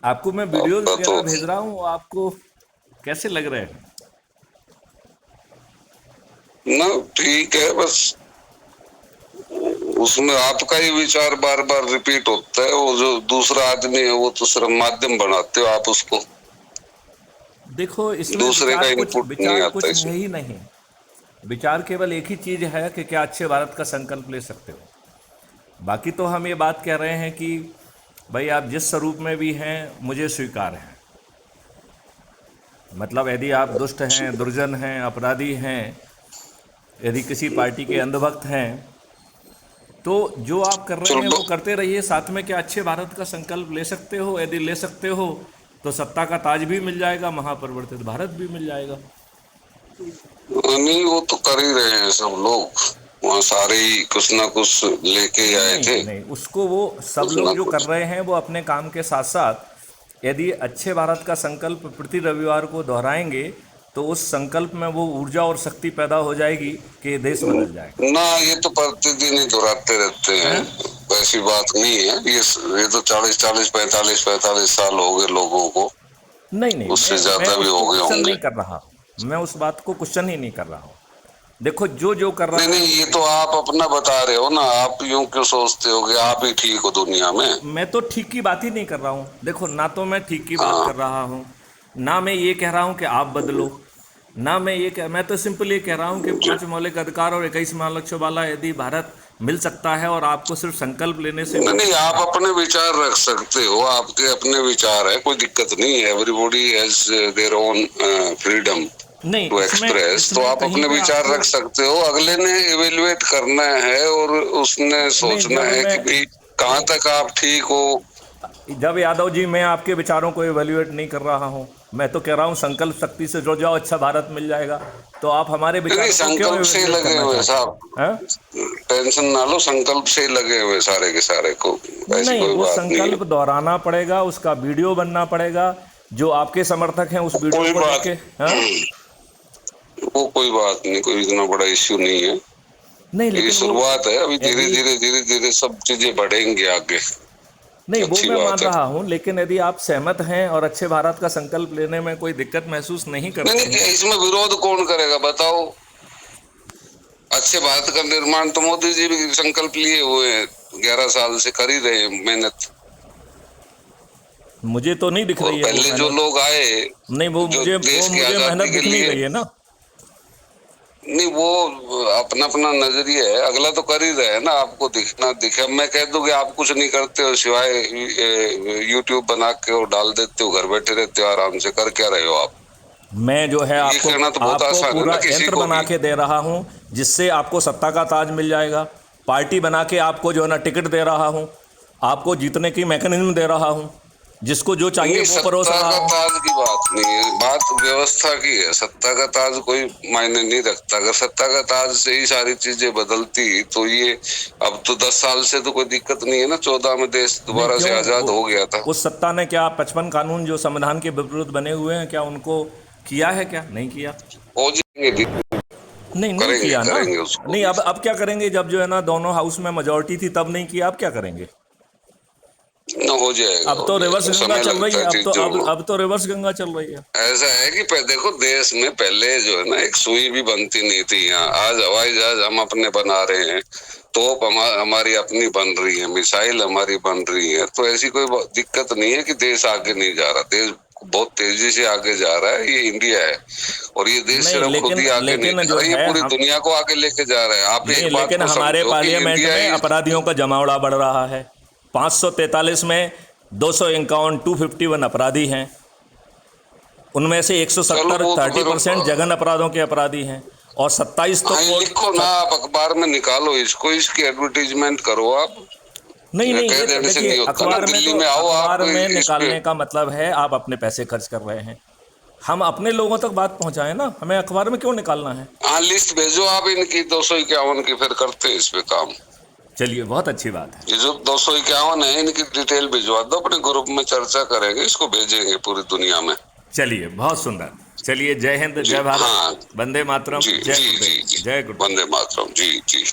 आपको मैं वीडियोस आपका तो वगैरह भेज रहा हूँ, आपको कैसे लग रहे हैं? ना ठीक है, बस उसमें आपका ही विचार बार बार रिपीट होता है। वो जो दूसरा आदमी है वो तो सिर्फ माध्यम बनाते हो आप उसको, देखो, इसमें दूसरे का विचार कुछ इनपुट नहीं विचार आता कुछ इसमें। है ही नहीं। विचार केवल एक ही चीज है कि क्या अच्छे भारत का संकल्प ले सकते हो। बाकी तो हम ये बात कह रहे हैं कि भाई आप जिस स्वरूप में भी हैं मुझे स्वीकार है। मतलब यदि आप दुष्ट हैं, दुर्जन हैं, अपराधी हैं, यदि किसी पार्टी के अंधभक्त हैं, तो जो आप कर रहे हैं चलो, वो करते रहिए। साथ में क्या अच्छे भारत का संकल्प ले सकते हो? यदि ले सकते हो तो सत्ता का ताज भी मिल जाएगा, महापरिवर्तित भारत भी मिल जाएगा। नहीं वो तो कर ही रहे हैं सब लोग। वहाँ सारे ही कुछ ना कुछ लेके ही नहीं आए नहीं थे, नहीं, उसको वो सब कुछ ना लोग जो कर कुछ। रहे हैं वो अपने काम के साथ साथ यदि अच्छे भारत का संकल्प प्रति रविवार को दोहराएंगे तो उस संकल्प में वो ऊर्जा और शक्ति पैदा हो जाएगी कि ये देश बदल जाएगा। ना ये तो प्रतिदिन ही दोहराते रहते हैं, हैं? ऐसी बात नहीं है। ये तो 40 40 45 साल हो गए लोगों को, नहीं नहीं, उससे मैं ज्यादा भी हो उसको गए क्वेश्चन होंगे। नहीं कर रहा। मैं उस बात को क्वेश्चन ही नहीं कर रहा हूँ। देखो, जो जो कर नहीं रहा है नहीं, ये तो आप अपना बता रहे हो ना। आप यूं क्यों सोचते हो कि आप ही ठीक हो दुनिया में? मैं तो ठीक की बात ही नहीं कर रहा हूँ। देखो, ना तो मैं ठीक की बात हाँ, कर रहा हूँ, ना मैं ये कह रहा हूँ कि आप बदलो, ना मैं तो सिंपल ये कह रहा हूँ कि जो 5 मौलिक अधिकार और 21 महालक्ष्य वाला यदि भारत मिल सकता है और आपको सिर्फ संकल्प लेने से नहीं मिल नहीं, आप सकता है। अपने विचार रख सकते हो, आपके अपने विचार है, कोई दिक्कत नहीं है। Everybody has their own freedom नहीं, टू इसमें एक्सप्रेस। तो इसमें आप कहीं अपने पे विचार आपको। रख सकते हो, अगले ने इवेल्युएट करना है और उसने नहीं, सोचना है कि भाई कहाँ तक आप ठीक हो। जब यादव जी, मैं आपके विचारों को इवेल्युएट नहीं कर रहा हूँ। मैं तो कह रहा हूँ संकल्प शक्ति से जुड़ जाओ, अच्छा भारत मिल जाएगा। तो आप हमारे नहीं नहीं, विचारों को क्यों संकल्प से ही इवेल्युएट लगे करना हुए चाहते साहब, हो? हैं? टेंशन ना लो, संकल्प से ही लगे हुए सारे के सारे को। ऐसी नहीं, कोई वो बात नहीं है। संकल्प दोहराना पड़ेगा, उसका वीडियो बनना पड़ेगा। जो आपके समर्थक हैं उस वीडियो कोई को बात, देखे। हाँ। वो कोई बात नहीं, कोई इतना बड़ा इश्यू नहीं है। नहीं, ये लेकिन वो शुरुआत है, अभी धीरे यदि धीरे धीरे धीरे सब चीजें बढ़ेंगे आगे। नहीं, वो अच्छी मैं मान बात है। रहा हूँ, लेकिन यदि आप सहमत हैं और अच्छे भारत का संकल्प लेने में कोई दिक्कत महसूस नहीं नहीं करते हैं। नहीं, इसमें विरोध कौन करेगा बताओ? अच्छे भारत का निर्माण तो मोदी जी भी संकल्प लिए हुए हैं, 11 साल से कर ही रहे हैं मेहनत। मुझे तो नहीं दिख और रही है वो पहले जो मेहनत। लोग आए, नहीं, वो जो मुझे वो देश की मुझे आजादी मेहनत के दिख नहीं लिए, रही है ना। नहीं वो अपना अपना नजरिया है, अगला तो कर ही रहे हैं ना। आपको दिखना दिखे, अब मैं कह दूं कि आप कुछ नहीं करते हो सिवाय यूट्यूब बना के और डाल देते हो, घर बैठे रहते हो आराम से, कर क्या रहे हो आप? मैं जो है ये आपको कहना तो बहुत आपको आसान है ना पूरा किसी यंत्र को बना भी। के दे रहा हूँ, जिससे आपको सत्ता का ताज मिल जाएगा। पार्टी बना के आपको जो है ना टिकट दे रहा हूँ, आपको जीतने की मैकेनिज्म दे रहा हूँ, जिसको जो चाहिए नहीं, वो परोस सत्ता रहा का हूँ। ताज की बात नहीं है, बात व्यवस्था की है। सत्ता का ताज कोई मायने नहीं रखता। अगर सत्ता का ताज से ही सारी चीजें बदलती तो ये, अब तो 10 साल से तो कोई दिक्कत नहीं है ना, 14 में देश नहीं, दोबारा क्यों? से आजाद हो गया था। उस सत्ता ने क्या 55 कानून जो संविधान के विरुद्ध बने हुए हैं, क्या उनको किया है? क्या नहीं किया? हो जाएंगे, नहीं, नहीं करेंगे किया ना। करेंगे उसको नहीं, भी। अब क्या करेंगे जब जो है ना दोनों हाउस में मेजोरिटी थी तब नहीं किया, अब क्या करेंगे? न हो जाएगा, अब हो तो रिवर्स जाएगा, गंगा समय चल रही लगता है। है अब तो चीजों अब में। अब तो रिवर्स गंगा चल रही है। ऐसा है कि देखो, देश में पहले जो है ना एक सुई भी बनती नहीं थी। यहाँ आज हवाई जहाज हम अपने बना रहे हैं, तोप हमारी अपनी बन रही है, मिसाइल हमारी बन रही है। तो ऐसी कोई दिक्कत नहीं है कि देश आगे नहीं जा रहा। देश बहुत तेजी से आगे जा रहा है, ये इंडिया है। और ये देश नहीं, सिर्फ खुद लेकिन ही आगे नहीं लेकिन जा जो रहा, ये है पूरी हम। दुनिया को आगे लेके जा रहा है। आप नहीं, एक बात लेकिन को हमारे समझो कि पार्लियामेंट इंडिया में इज, अपराधियों का जमावड़ा बढ़ रहा है। 543 में 251 251 अपराधी हैं। उनमें से चलो 170 वो तो फिर 30% जघन्य अपराधों के अपराधी हैं। और 27 तो हाँ, ये लिखो ना कोर्ट। आप, अखबार में निकालो इसको, इसकी एडवर्टीजमेंट करो आप। नहीं नहीं, कह ये तो देने से देखिए, नहीं होता ना, अखबार में दिल्ली तो में आओ आप अखबार में इस पे। निकालने का मतलब है आप अपने पैसे खर्च कर रहे हैं। हम अपने लोगों तक बात पहुंचाएं ना, हमें अखबार में क्यों निकालना है? हाँ, लिस्ट भेजो आप इनकी 251 की, फिर करते हैं इस पे काम। चलिए, बहुत अच्छी बात है। ये जो 251 है इनकी डिटेल भिजवा दो, अपने ग्रुप में चर्चा करेंगे, इसको भेजेंगे पूरी दुनिया में। चलिए, बहुत सुंदर। चलिए, जय हिंद, जी जय भारत, हाँ, वंदे मातरम, जी जय जी जी गुरुदेव, जी, जय गुरुदेव। वंदे मातरम, जी जी।